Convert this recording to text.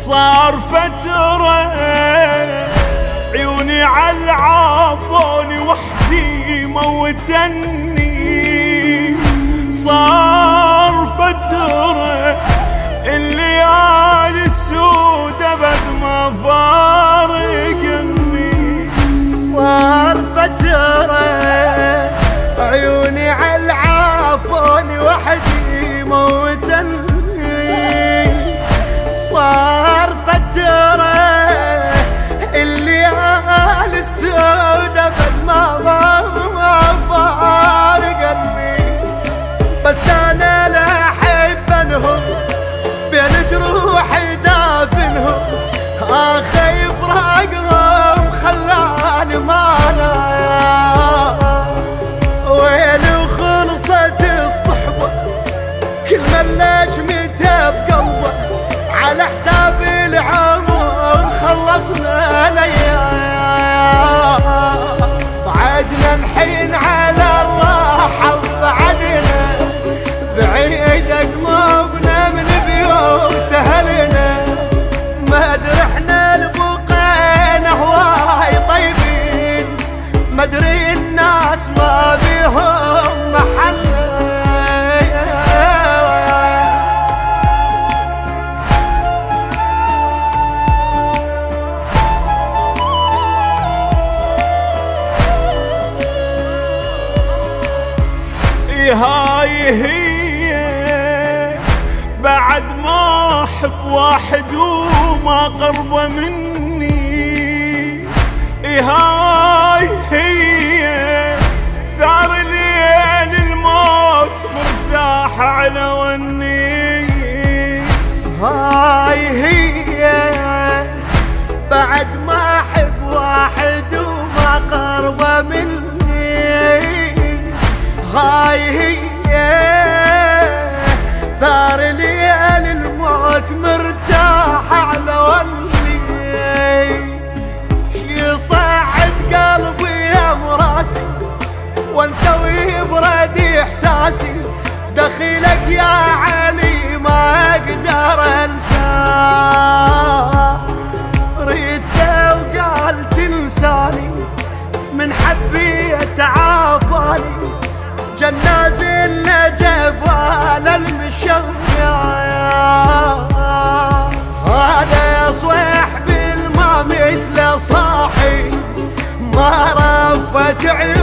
صار فترة عيوني عالعافوني وحدي موتني، صار فترة الليالي السود ابد ما فارقني، صار فترة عيوني عالعافوني وحدي موتني، صار فترة الليالي السود ابد ما فارقني، بس انا لا احب انهم بين جروحي دافنهم، اخاف راقهم خلاني مانا ويلي وخلصت الصحبة كل من لجمته بقلبه، على حساب العمر خلصنا الايام، بعدنا الحين على الراحة وبعدنا بعيد قلوبنا من بيوت اهلنا، ما ادري احنا لبقينا هواي طيبين، ما ادري الناس ما بيهم محل. هاي هي بعد ما احب واحد وما قربه مني، هاي هي ثار ليل الموت مرتاح على وني، هاي هي بعد ما احب واحد وما قربه مني، هاي هي ثار ليل الموت مرتاح على ولي، شي صعد قلبي يا مراسي وانسوي بردي احساسي، دخيلك يا علي ما اقدر انساه، ريته وقال تنساني من حبي عافاني، جناز النجف ولا المشوية، هذا صيح بالما مثل صاحي ما رفت عيوني